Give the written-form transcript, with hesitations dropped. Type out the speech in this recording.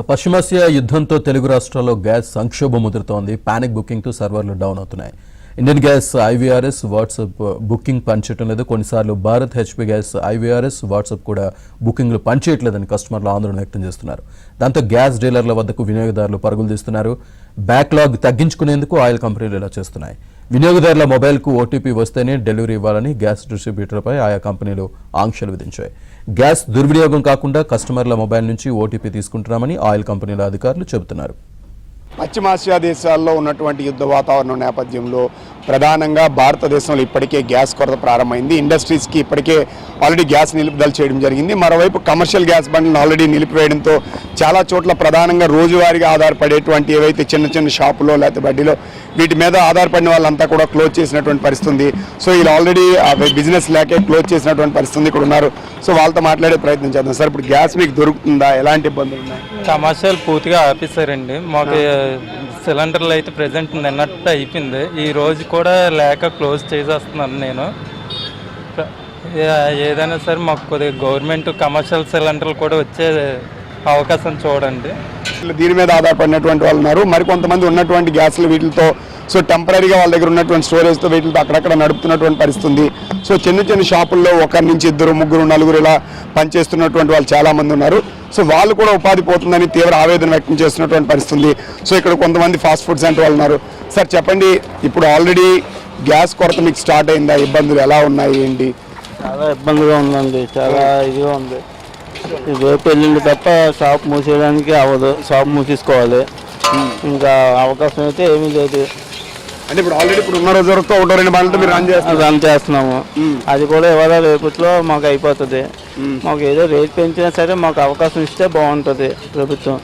పశ్చిమాసియా యుద్ధంతో తెలుగు రాష్ట్రాల్లో గ్యాస్ సంక్షోభం ముదురుతోంది. పానిక్ బుకింగ్తో సర్వర్లు డౌన్ అవుతున్నాయి. Indian gas IVRS WhatsApp booking పనిచేయడం లేదు. కొన్నిసార్లు Bharat HP gas IVRS WhatsApp కూడా బుకింగ్లు పనిచేయట్లేదని కస్టమర్లు ఆందోళన వ్యక్తం చేస్తున్నారు. దాంతో గ్యాస్ డీలర్ల వద్దకు వినియోగదారులు పరుగులు తీస్తున్నారు. బ్యాక్లాగ్ తగ్గించుకునేందుకు ఆయిల్ కంపెనీలు ఇలా చేస్తున్నాయి. వినియోగదారుల మొబైల్కు ఓటీపీ వస్తేనే డెలివరీ ఇవ్వాలని గ్యాస్ డిస్ట్రిబ్యూటర్పై ఆయా కంపెనీలు ఆంక్షలు విధించాయి. గ్యాస్ దుర్వినియోగం కాకుండా కస్టమర్ల మొబైల్ నుంచి ఓటీపీ తీసుకుంటున్నామని ఆయిల్ కంపెనీల అధికారులు చెబుతున్నారు. పశ్చిమాసియా దేశాల్లో ఉన్నటువంటి యుద్ధ వాతావరణం నేపథ్యంలో ప్రధానంగా భారతదేశంలో ఇప్పటికే గ్యాస్ కొరత ప్రారంభమైంది. ఇండస్ట్రీస్కి ఇప్పటికే ఆల్రెడీ గ్యాస్ నిలుపుదల చేయడం జరిగింది. మరోవైపు కమర్షియల్ గ్యాస్ బండ్లను ఆల్రెడీ నిలిపివేయడంతో చాలా చోట్ల ప్రధానంగా రోజువారీగా ఆధారపడేటువంటి ఏవైతే చిన్న చిన్న షాపులో లేకపోతే బడ్డీలో వీటి మీద ఆధారపడిన వాళ్ళంతా కూడా క్లోజ్ చేసినటువంటి పరిస్థితి. సో వీళ్ళు ఆల్రెడీ బిజినెస్ లేకే క్లోజ్ చేసినటువంటి పరిస్థితి ఇక్కడ ఉన్నారు. సో వాళ్ళతో మాట్లాడే ప్రయత్నం చేద్దాం. సార్, ఇప్పుడు గ్యాస్ మీకు దొరుకుతుందా? ఎలాంటి ఇబ్బందులు ఉన్నాయి? కమర్షియల్ పూర్తిగా ఆపేశారండి. మాకు సిలిండర్లు అయితే ప్రెజెంట్ నిన్నట్టు అయిపోయింది. ఈ రోజు కూడా లేక క్లోజ్ చేసేస్తున్నాను నేను. ఏదైనా సరే మాకు కొద్దిగా గవర్నమెంట్ కమర్షియల్ సిలిండర్లు కూడా వచ్చే అవకాశం చూడండి. దీని మీద ఆధారపడినటువంటి వాళ్ళు ఉన్నారు. మరికొంతమంది ఉన్నటువంటి గ్యాస్లు వీటితో సో టెంపరీగా వాళ్ళ దగ్గర ఉన్నటువంటి స్టోరేజ్తో వీటితో అక్కడక్కడ నడుపుతున్నటువంటి పరిస్థితి ఉంది. సో చిన్న చిన్న షాపుల్లో ఒకరి నుంచి ఇద్దరు ముగ్గురు నలుగురు ఇలా పనిచేస్తున్నటువంటి వాళ్ళు చాలామంది ఉన్నారు. సో వాళ్ళు కూడా ఉపాధి పోతుందని తీవ్ర ఆవేదన వ్యక్తం చేస్తున్నటువంటి పరిస్థితి. సో ఇక్కడ కొంతమంది ఫాస్ట్ ఫుడ్ సెంటర్ వాళ్ళు ఉన్నారు. సార్ చెప్పండి, ఇప్పుడు ఆల్రెడీ గ్యాస్ కొరత మీకు స్టార్ట్ అయిందా? ఇబ్బందులు ఎలా ఉన్నాయి ఏంటి? చాలా ఇబ్బందిగా ఉందండి. చాలా ఇదిగా ఉంది. రేపు వెళ్ళింది తప్ప షాప్ మూసేయడానికి అవ్వదు. షాప్ మూసేసుకోవాలి. ఇంకా అవకాశం అయితే ఏమీ లేదు. అంటే ఇప్పుడు ఆల్రెడీ ఇప్పుడు ఉన్న రోజులతో ఒకటో రెండు బండ్లతో మీరు రన్ చేస్తున్నాము. అది కూడా ఇవాళ రేపట్లో మాకు అయిపోతుంది. మాకు ఏదో రేట్ పెంచినా సరే మాకు అవకాశం ఇస్తే బాగుంటుంది ప్రభుత్వం.